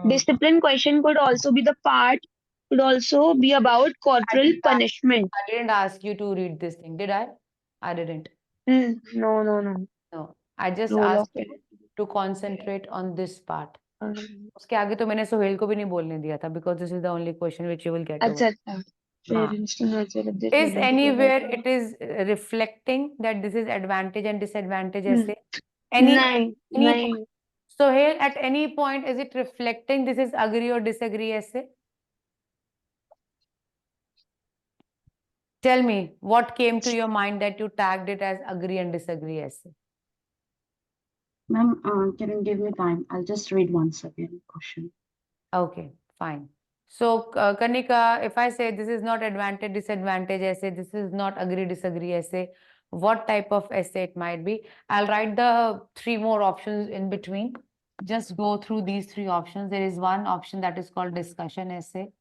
Discipline question could also be could also be about I corporal didn't ask, punishment. I didn't ask you to read this thing, did I? I didn't. No, no, no. No. I just Role of asked you parent. to concentrate on this part. Um, उसके आगे तो मैंने सोहेल को भी नहीं बोलने दिया था because this is the only question which you will get over. अच्छा, अच्छा. हाँ. Parents to nurture this Is children to provide anywhere them. it is reflecting that this is advantage and disadvantage Hmm. ऐसे? Any नहीं. point? Sohail, at any point is it reflecting this is agree or disagree ऐसे? Tell me what came to your mind that you tagged it as agree and disagree ऐसे? Ma'am, can you give me time? I'll just read once again question. Okay, fine. So, Kanika, if I say this is not advantage, disadvantage essay, this is not agree, disagree essay, what type of essay it might be? I'll write the 3 more options in between. Just go through these 3 options. There is one option that is called discussion essay.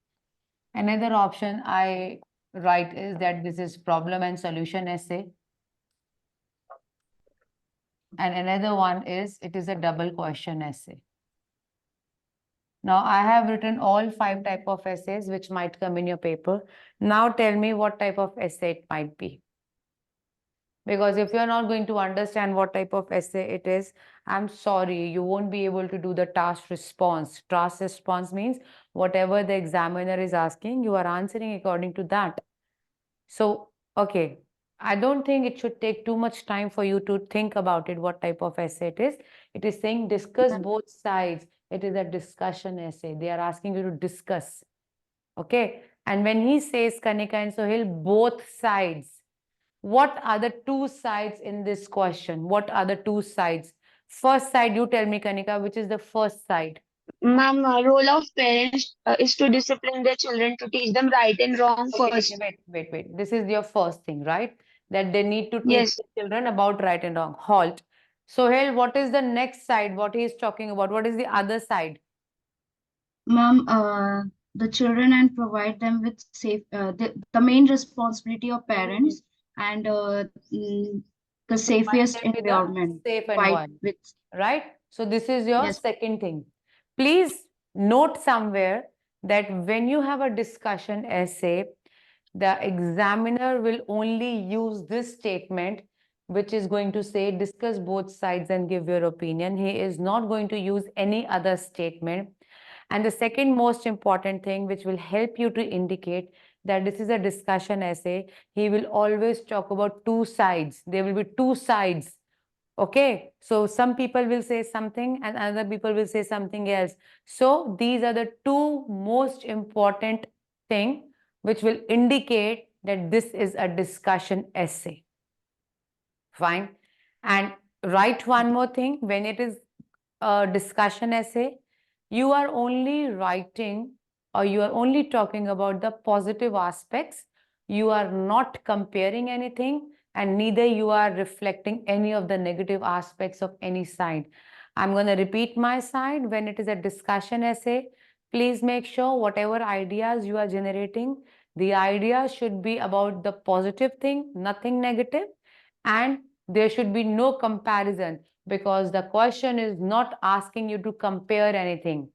Another option I write is that this is problem and solution essay. And another one is it is a double question essay. Now I have written all 5 type of essays which might come in your paper. Now tell me what type of essay it might be. Because if you're not going to understand what type of essay it is, I'm sorry, you won't be able to do the task response. Task response means whatever the examiner is asking, you are answering according to that. So, okay, I don't think it should take too much time for you to think about it, what type of essay it is. It is saying discuss both sides. It is a discussion essay. They are asking you to discuss. Okay. And when he says, Kanika and Sohail, both sides, what are the 2 sides in this question? What are the 2 sides? First side, you tell me, Kanika, which is the first side? Ma'am, role of parents is to discipline their children to teach them right and wrong Okay, first. wait. This is your first thing, right? That they need to teach Yes. the children about right and wrong. Halt. Sohail, what is the next side? What he is talking about? What is the other side? Ma'am, the children and provide them with safe, the main responsibility of parents and the Provide safest them with a environment. safe Provide environment, with, right? So this is your yes. second thing. Please note somewhere that when you have a discussion essay, the examiner will only use this statement, which is going to say, discuss both sides and give your opinion. He is not going to use any other statement. And the second most important thing, which will help you to indicate that this is a discussion essay, he will always talk about 2 sides. There will be 2 sides. Okay, so some people will say something and other people will say something else. So these are the 2 most important thing which will indicate that this is a discussion essay. Fine. And write one more thing. When it is a discussion essay, you are only writing or you are only talking about the positive aspects. You are not comparing anything and neither you are reflecting any of the negative aspects of any side. I'm going to repeat my side. When it is a discussion essay, please make sure whatever ideas you are generating, the ideas should be about the positive thing, nothing negative, and there should be no comparison because the question is not asking you to compare anything.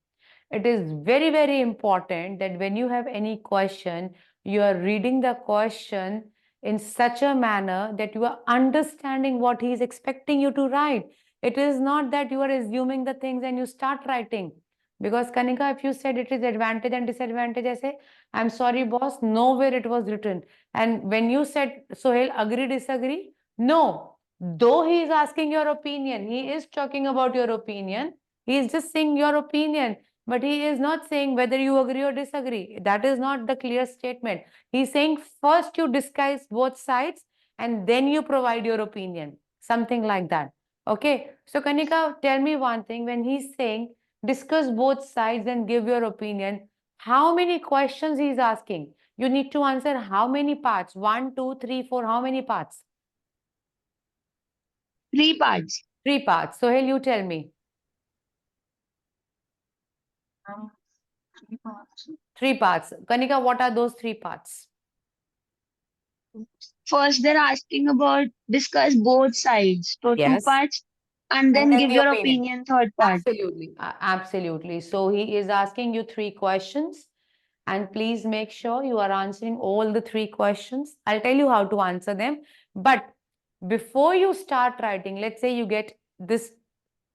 It is very, very important that when you have any question, you are reading the question in such a manner that you are understanding what he is expecting you to write. It is not that you are assuming the things and you start writing. Because Kanika, if you said it is advantage and disadvantage, I say, I'm sorry, boss, nowhere it was written. And when you said, Sohail, agree, disagree? No, though he is asking your opinion, he is talking about your opinion. He is just saying your opinion, but he is not saying whether you agree or disagree. That is not the clear statement. He's saying first you discuss both sides and then you provide your opinion. Something like that. Okay. So Kanika, tell me one thing. When he's saying discuss both sides and give your opinion, how many questions he's asking? You need to answer how many parts? 1, 2, 3, 4. How many parts? 3 parts. 3 parts. Sohail, you tell me. 3 parts. 3 parts. Kanika, what are those 3 parts? First, they're asking about discuss both sides. So 2 Yes. parts. And then then give the your opinion. opinion, third part. Absolutely. Absolutely. So he is asking you 3 questions, and please make sure you are answering all the 3 questions. I'll tell you how to answer them. But before you start writing, let's say you get this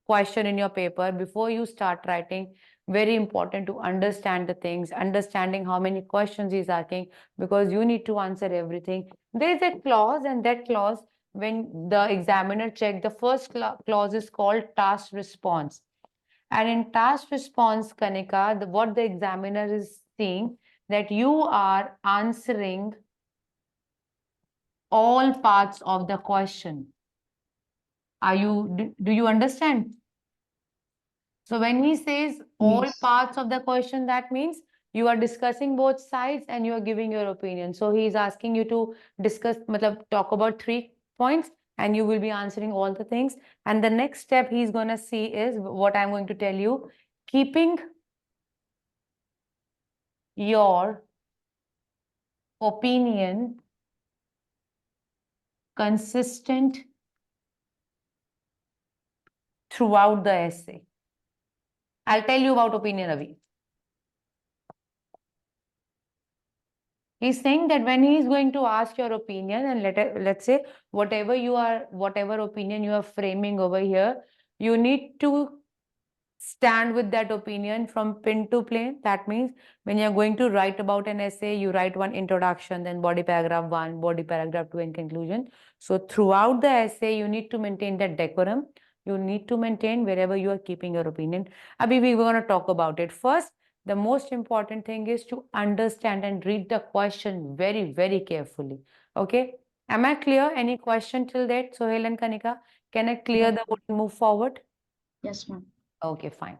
question in your paper, before you start writing, very important to understand the things, understanding how many questions he's asking, because you need to answer everything. There is a clause, and that clause, when the examiner check, the first clause is called task response. And in task response, Kanika, what the examiner is seeing, that you are answering all parts of the question. Do you understand? So when he says all Yes. parts of the question, that means you are discussing both sides and you are giving your opinion. So he is asking you to discuss, talk about 3 points, and you will be answering all the things. And the next step he's going to see is what I'm going to tell you, keeping your opinion consistent throughout the essay. I'll tell you about opinion, Ravi. He's saying that when he is going to ask your opinion, and let's say whatever opinion you are framing over here, you need to stand with that opinion from pin to plane. That means when you're going to write about an essay, you write one introduction, then body paragraph 1, body paragraph 2, and conclusion. So throughout the essay, you need to maintain that decorum. You need to maintain wherever you are keeping your opinion. Abhi, we're going to talk about it. First, the most important thing is to understand and read the question very, very carefully. Okay? Am I clear? Any question till date? Sohail and Kanika, can I clear the move forward? Yes, ma'am. Okay, fine.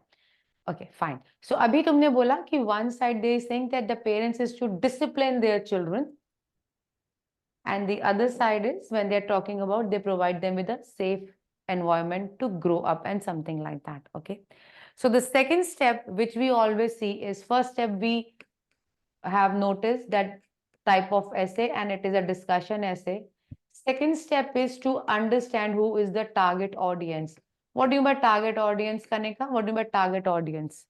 Okay, fine. So अभी तुमने बोला कि one side they is saying that the parents is to discipline their children, and the other side is when they're talking about they provide them with a safe environment to grow up and something like that. Okay. So the second step which we always see is, first step we have noticed that type of essay, and it is a discussion essay. Second step is to understand who is the target audience. What do you mean by target audience, Kanika? What do you mean by target audience?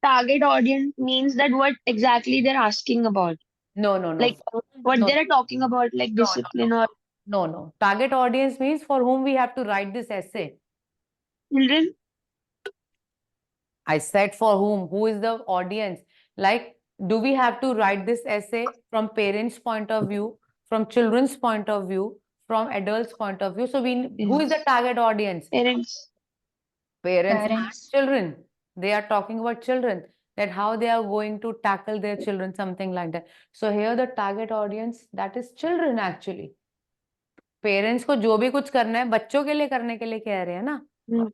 Target audience means that what exactly they're asking about. No, no, no. Like what No, they're talking about, like no, no, discipline or no, no. Target audience means for whom we have to write this essay. children. I said for whom. Who is the audience? Like, do we have to write this essay from parents' point of view, from children's point of view, from adults' point of view? So who is the target audience? Parents. Parents and Parents. children. They are talking about children, that how they are going to tackle their children, something like that. So here the target audience, that is children actually. Parents को जो भी कुछ करना है बच्चों के लिए करने के लिए कह रहे हैं ना,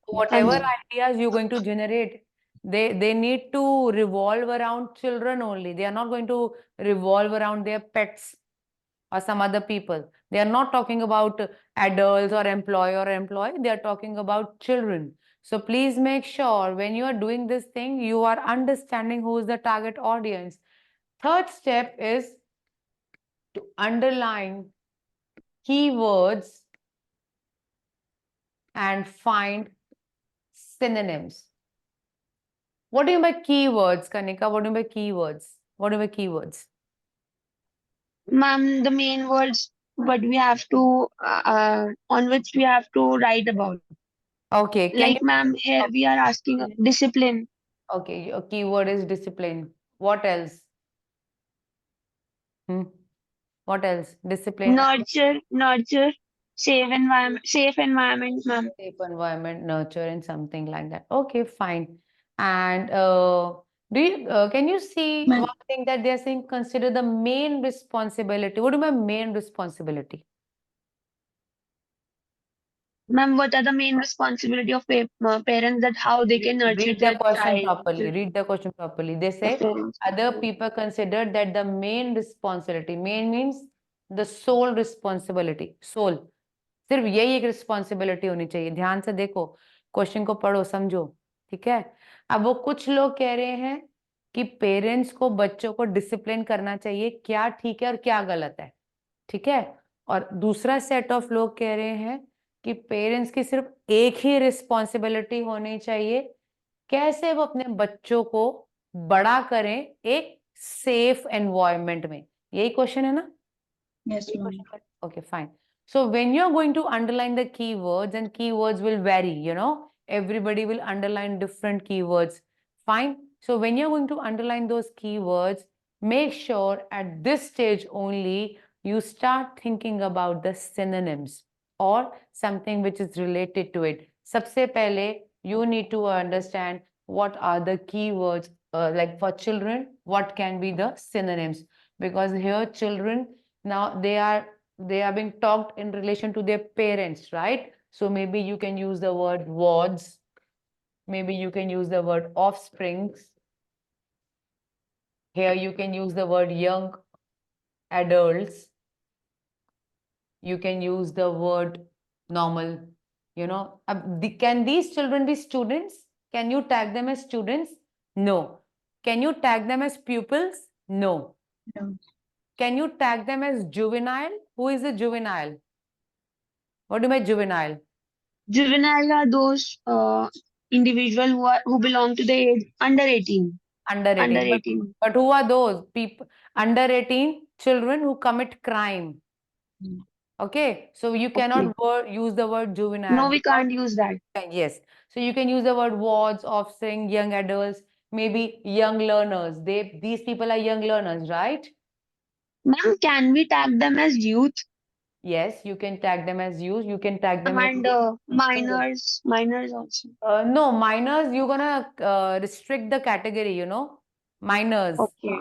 whatever ideas you're going to generate, they need to revolve around children only. They are not going to revolve around their pets or some other people. They are not talking about adults or employee. They are talking about children. So please make sure when you are doing this thing, you are understanding who is the target audience. Third step is to underline keywords and find synonyms. What do you mean by keywords, Kanika? What do you mean by keywords? What do you mean by keywords? Ma'am, the main words what we have to on which we have to write about. Okay, can Like you? ma'am, here we are asking discipline, Okay, your keyword is discipline. What else? What else? Discipline, nurture, safe environment, ma'am. safe environment, nurture, and something like that. Okay, fine. And can you see Ma'am, one thing that they're saying? Consider the main responsibility. What do you mean by main responsibility? Ma'am, what are the main responsibility of parents, that how they can nurture Read the their question child? properly. Read the question properly. They The say parents. other people consider that the main responsibility. Main means the sole responsibility. Sole. सिर्फ यही एक responsibility होनी चाहिए. ध्यान से देखो, question को पढ़ो, समझो. ठीक है. अब वो कुछ लोग कह रहे हैं कि पेरेंट्स को बच्चों को डिसिप्लिन करना चाहिए. क्या ठीक है और क्या गलत है. ठीक है. और दूसरा सेट ऑफ लोग कह रहे हैं कि पेरेंट्स की सिर्फ एक ही रिस्पॉन्सिबिलिटी होनी चाहिए, कैसे वो अपने बच्चों को बड़ा करें एक सेफ एनवायरनमेंट में। यही क्वेश्चन है ना? Yes, ma'am. Okay, fine. So when you're going to underline the keywords, and keywords will vary, you know, everybody will underline different keywords. Fine. So when you're going to underline those keywords, make sure at this stage only you start thinking about the synonyms or something which is related to it. Sabse pehle, you need to understand what are the keywords, like for children, what can be the synonyms, because here children, now they are being talked in relation to their parents, right? So maybe you can use the word wards, maybe you can use the word offsprings. Here you can use the word young adults. You can use the word normal, you know. Can these children be students? Can you tag them as students? No. Can you tag them as pupils? No. No. Can you tag them as juvenile? Who is a juvenile? What do you mean juvenile? Juvenile are those individual who belong to the age under 18. Under Under 18. 18. But who are those people? Under 18 children who commit crime. Mm. Okay. So you Okay. cannot use the word juvenile. No, we because- can't use that. Yes. So you can use the word wards, offspring, young adults, maybe young learners. These people are young learners, right? Ma'am, can we tag them as youth Yes, you can tag them as youth. You can tag them as and minors also? no, minors, you're gonna restrict the category, you know. Minors. Okay.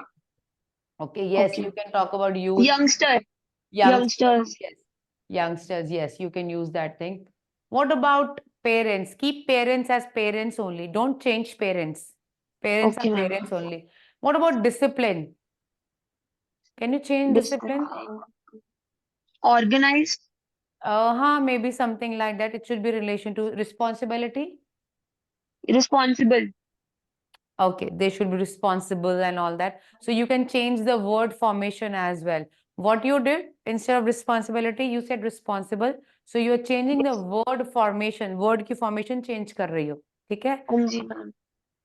Okay, yes, Okay. you can talk about youth. Youngster. Youngsters, Youngsters. yes. Youngsters, yes, you can use that thing. What about parents? Keep parents as parents only. Don't change parents. Parents are Okay, ma'am. parents only. What about discipline? Can you change discipline? Organized. Maybe something like that. It should be relation to responsibility. Responsible. Okay, they should be responsible and all that. So you can change the word formation as well. What you did, instead of responsibility, you said responsible. So you are changing the word formation. Word की formation change कर रही हो. ठीक है? हाँ जी ma'am.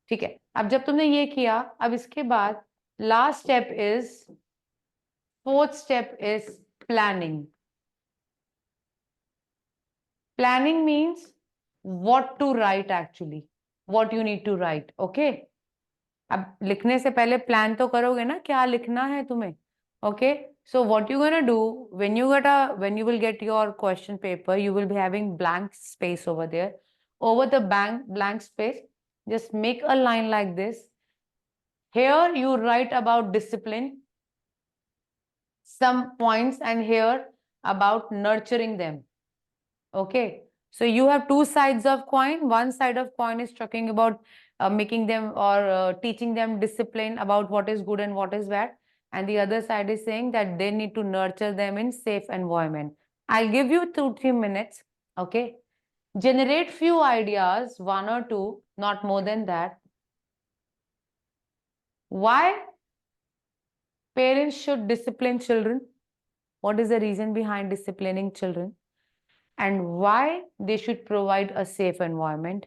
ठीक है. अब जब तुमने ये किया, अब इसके बाद last step is, fourth step is planning. Planning means what to write actually. What you need to write. Okay? अब लिखने से पहले प्लान तो करोगे ना, क्या लिखना है तुम्हें. Okay, so what you gonna do when you will get your question paper, you will be having blank space over there. Over the blank space, just make a line like this. Here you write about discipline, some points, and here about nurturing them. Okay, so you have two sides of coin. One side of coin is talking about making them or teaching them discipline about what is good and what is bad, and the other side is saying that they need to nurture them in safe environment. I'll give you 2-3 minutes. Okay, generate few ideas, one or two, not more than that. Why parents should discipline children? What is the reason behind disciplining children? And why they should provide a safe environment.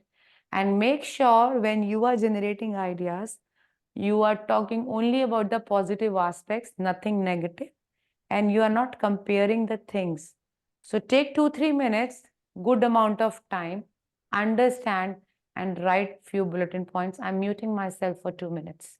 And make sure when you are generating ideas, you are talking only about the positive aspects, nothing negative, and you are not comparing the things. So take 2-3 minutes, good amount of time, understand and write few bulletin points. I'm muting myself for 2 minutes.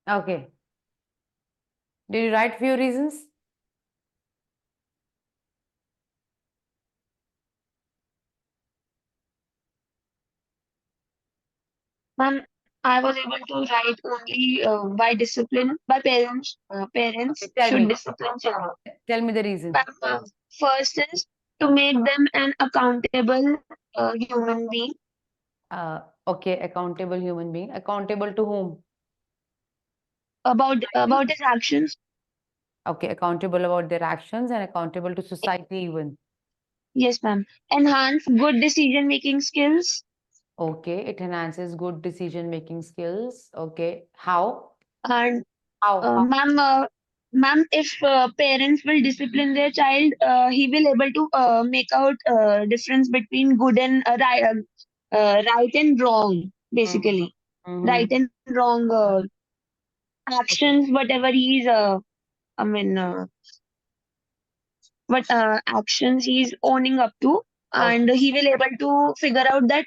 Okay. Did you write few reasons? Ma'am, I was able to write only by discipline, by parents. Parents Okay, tell should me. discipline children. Tell me the reason. Ma'am, first is to make them an accountable human being Okay, accountable human being. Accountable to whom? about his actions. Okay, accountable about their actions and accountable to society even. Yes, ma'am. Enhance good decision making skills. Okay, it enhances good decision making skills. Okay, how? And How? ma'am, if parents will discipline their child, he will able to make out difference between good and right and wrong, basically. Mm-hmm. Right and wrong Okay. actions, whatever he is, I mean, what actions he's owning up to, Okay. and he will able to figure out that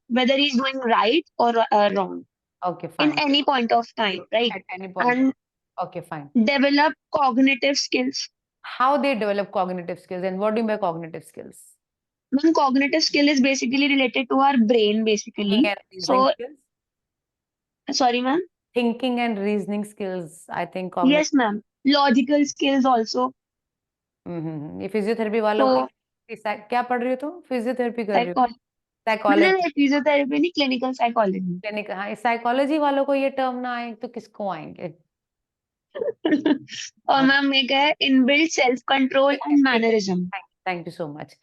whether he's doing right or wrong Okay, in fine. any point of time, right? At any point. And Okay, fine. develop cognitive skills. How they develop cognitive skills and what do you mean by cognitive skills? Ma'am, cognitive skill is basically related to our brain, Thinking basically. and reasoning So, skills? sorry, ma'am. Thinking and reasoning skills, I think cognitive. Yes, ma'am. Logical skills also. ये physiotherapy वालों को So, क्या पढ़ रही हो तुम? Physiotherapy कर रही हो? psychology. साइकोलॉजी। फिजियोथेरेपी नहीं, क्लिनिकल साइकोलॉजी. क्लिनिक, हाँ, साइकोलॉजी वालों को ये टर्म ना आए तो किसको आएंगे? और मैम एक है इनबिल्ट सेल्फ कंट्रोल ठीक है, एंड ठीक है। Mannerism. Thank you so much.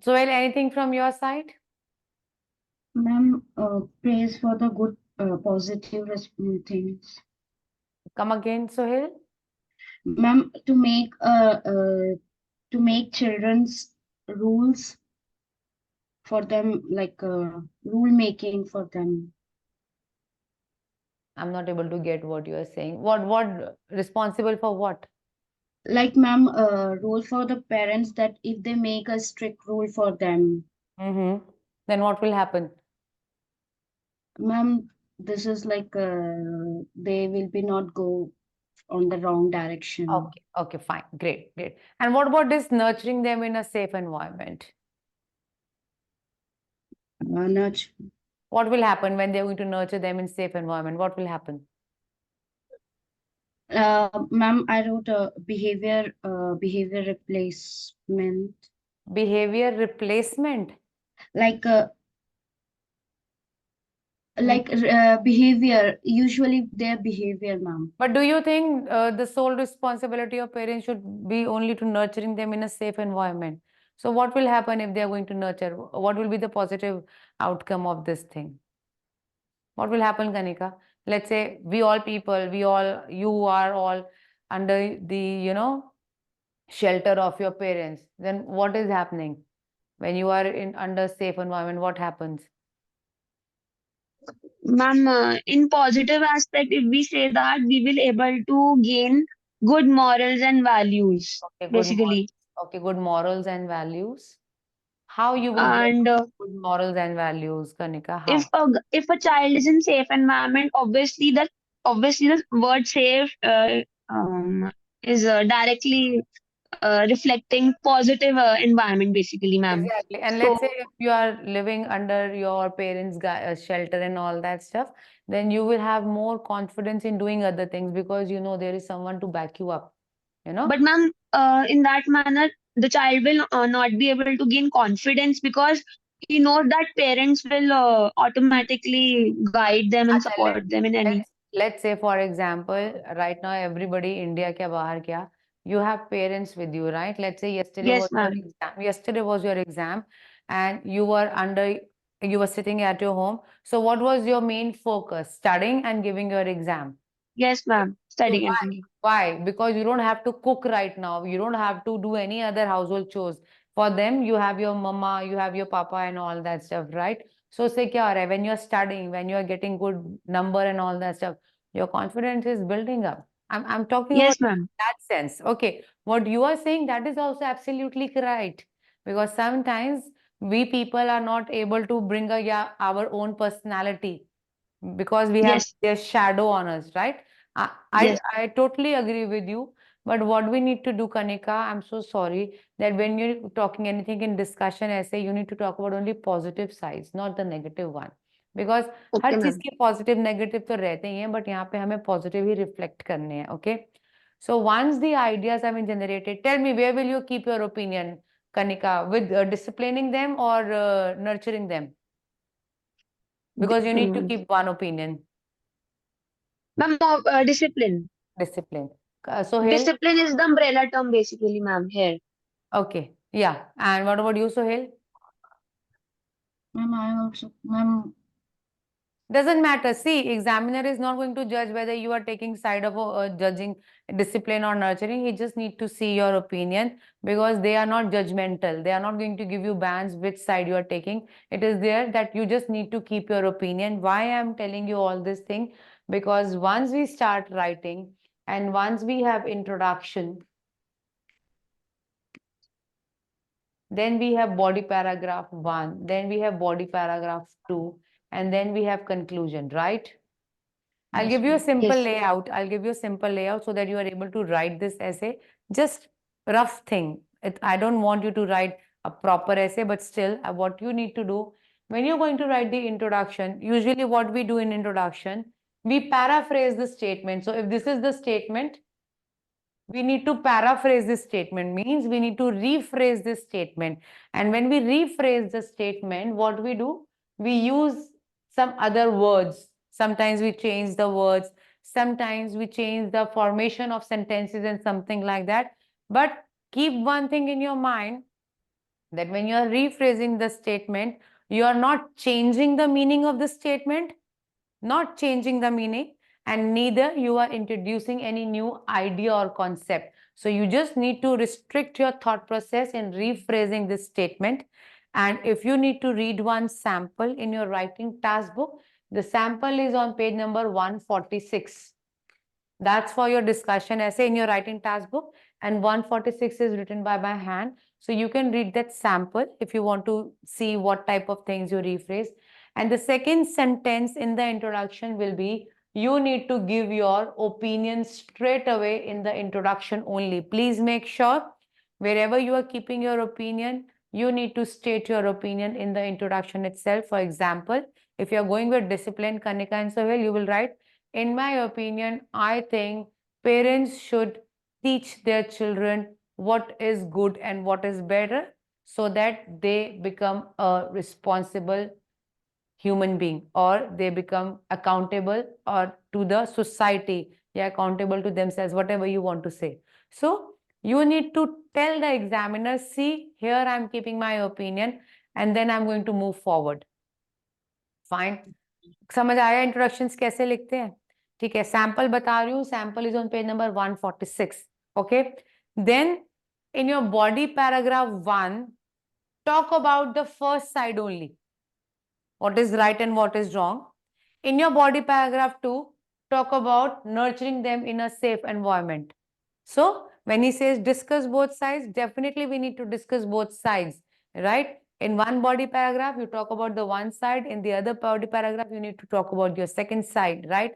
Joel, anything from your side? Ma'am, praise for the good, positive things. Come again, Sohail. Ma'am, to make children's rules for them, like rule making for them. I'm not able to get what you are saying. What responsible for what? Like, ma'am, rule for the parents that if they make a strict rule for them, Then what will happen? ma'am, this is like they will be not go on the wrong direction. Okay, okay, fine, great, great. And what about this nurturing them in a safe environment? Nurture. What will happen when they're going to nurture them in safe environment? What will happen? Ma'am, I wrote a behavior replacement. Behavior replacement. Like Hmm. behavior, usually their behavior, ma'am. But do you think the sole responsibility of parents should be only to nurturing them in a safe environment? So what will happen if they are going to nurture? What will be the positive outcome of this thing? What will happen, Kanika? Let's say we all people, you are all under the, shelter of your parents. Then what is happening? When you are in under safe environment, what happens? Ma'am, in positive aspect, if we say that we will able to gain good morals and values, Okay, good morals. basically. Okay, good morals and values. How you will get And good morals and values, Kanika? if How? a child is in safe environment, obviously the word safe is directly reflecting positive environment, basically, ma'am. Exactly. And So, let's say if you are living under your parents' shelter and all that stuff, then you will have more confidence in doing other things because you know there is someone to back you up, you know? but ma'am, in that manner, the child will not be able to gain confidence because he knows that parents will automatically guide them and अच्छा, support them in any. let's say for example, right now everybody India क्या बाहर क्या, you have parents with you, right? Let's say Yes, ma'am. yesterday was your exam, and you were sitting at your home. So what was your main focus? Studying and giving your exam. Yes, ma'am. So Studying and why? thinking. Why? Because you don't have to cook right now. You don't have to do any other household chores. For them, you have your mama, you have your papa and all that stuff, right? So say kya ho raha hai? When you're studying, when you're getting good number and all that stuff, your confidence is building up. I'm talking about Yes, ma'am. that sense. Okay. What you are saying, that is also absolutely right. Because sometimes we people are not able to bring our own personality because we have Yes. their shadow on us, right? Yes. I totally agree with you. But what we need to do, Kanika, I'm so sorry that when you're talking anything in discussion essay, you need to talk about only positive sides, not the negative one. Because her Okay, चीज ma'am. के positive negative तो रहते ही हैं, but यहाँ पे हमें positive ही reflect करने हैं. Okay, so once the ideas have been generated, tell me where will you keep your opinion, Kanika, with disciplining them or nurturing them? Because you need to keep one opinion. Ma'am, discipline. Discipline. Sohail? Discipline is the umbrella term basically, ma'am, here. Okay, yeah. And what about you, Sohail? Ma'am, I also, ma'am, Doesn't matter. See, examiner is not going to judge whether you are taking side of judging discipline or nurturing. He just need to see your opinion, because they are not judgmental. They are not going to give you bans which side you are taking. It is there that you just need to keep your opinion. Why I am telling you all this thing? Because once we start writing and once we have introduction, then we have body paragraph 1, then we have body paragraph 2, and then we have conclusion, right? I'll yes, give you a ma'am. simple Yes. layout. I'll give you a simple layout so that you are able to write this essay. Just rough thing. I don't want you to write a proper essay, but still, what you need to do when you're going to write the introduction, usually what we do in introduction, we paraphrase the statement. So if this is the statement, we need to paraphrase this statement, means we need to rephrase this statement. And when we rephrase the statement, what we do? We use some other words. Sometimes we change the words. Sometimes we change the formation of sentences and something like that. But keep one thing in your mind, that when you are rephrasing the statement, you are not changing the meaning of the statement, not changing the meaning, and neither you are introducing any new idea or concept. So you just need to restrict your thought process in rephrasing this statement. And if you need to read one sample in your writing task book, the sample is on page number 146. That's for your discussion essay in your writing task book, and 146 is written by my hand. So you can read that sample if you want to see what type of things you rephrase. And the second sentence in the introduction will be, you need to give your opinion straight away in the introduction only. Please make sure wherever you are keeping your opinion, you need to state your opinion in the introduction itself. For example, if you are going with discipline, Kanika and Sohail, you will write, in my opinion, I think parents should teach their children what is good and what is better, so that they become a responsible human being, or they become accountable or to the society, they are accountable to themselves, whatever you want to say. So you need to tell the examiner, see, here I'm keeping my opinion, and then I'm going to move forward. Fine. समझ आया introductions कैसे लिखते हैं? ठीक है, sample बता रही हूँ. Sample is on page number 146. Okay, then in your body paragraph 1, talk about the first side only, what is right and what is wrong. In your body paragraph 2, talk about nurturing them in a safe environment. So when he says discuss both sides, definitely we need to discuss both sides, right? In one body paragraph, you talk about the one side. In the other body paragraph, you need to talk about your second side, right?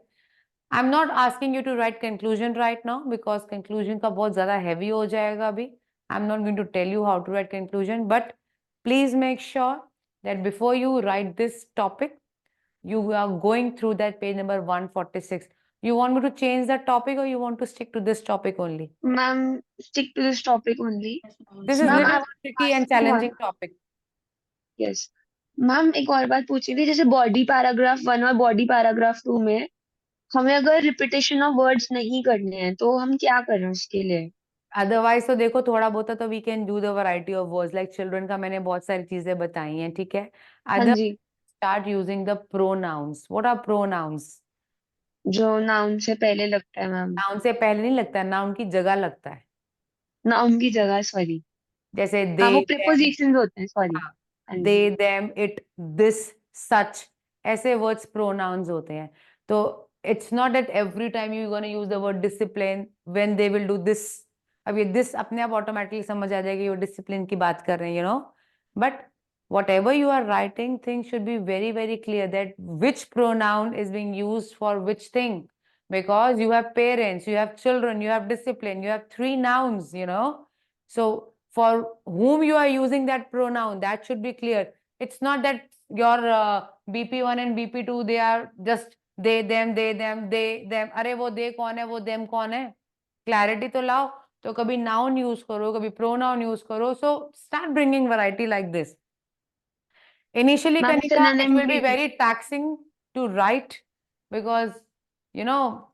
I'm not asking you to write conclusion right now, because conclusion का बहुत ज़्यादा heavy हो जाएगा अभी. I'm not going to tell you how to write conclusion, but please make sure that before you write this topic, you are going through that page number 146. You want me to change that topic, or you want to stick to this topic only? Ma'am, stick to this topic only. Yes, ma'am. This is Ma'am, little I want to tricky and ask you one. challenging topic. Yes. Ma'am, एक और बात पूछी थी, जैसे body paragraph 1 और body paragraph 2 में हमें अगर रिपीटेशन ऑफ वर्ड्स नहीं करने हैं तो हम क्या करें उसके लिए? अदरवाइज तो देखो, थोड़ा बहुत तो we can do the variety of words, like children का मैंने बहुत सारी चीजें बताई हैं, ठीक है. हाँ अदर जी, start using the pronouns. What are pronouns? जो नाउन से पहले लगता है मैम. नाउन से पहले नहीं लगता है, नाउन की जगह लगता है. नाउन की जगह, सॉरी. जैसे हाँ, दे, वो प्रीपोजिशंस होते हैं, सॉरी. हाँ, हाँ दे, जी. देम, इट, दिस, सच, ऐसे वर्ड्स प्रोनाउंस होते हैं. तो it's not that every time you gonna use the word discipline when they will do this. अब ये दिस अपने आप ऑटोमेटिकली समझ आ जाएगा ये डिसिप्लिन की बात कर रहे हैं, but whatever you are writing, things should be very very clear that which pronoun is being used for which thing, because you have parents, you have children, you have discipline, you have 3 nouns, So for whom you are using that pronoun, that should be clear. It's not that your BP1 and BP2, they are just they, them, they, them. अरे वो they कौन है, वो them कौन है? Clarity तो लाओ. तो कभी noun use करो, कभी pronoun use करो. So start bringing variety like this. Initially, Ma'am, Kanika, it synonym will be भी. very taxing to write because,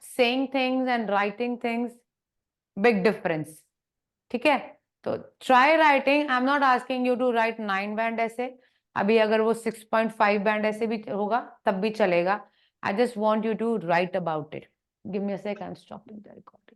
saying things and writing things, big difference. ठीक है? तो try writing. I'm not asking you to write 9 band essay. अभी अगर वो 6.5 band essay भी होगा, तब भी चलेगा. I just want you to write about it. Give me a sec. I'm stopping the record.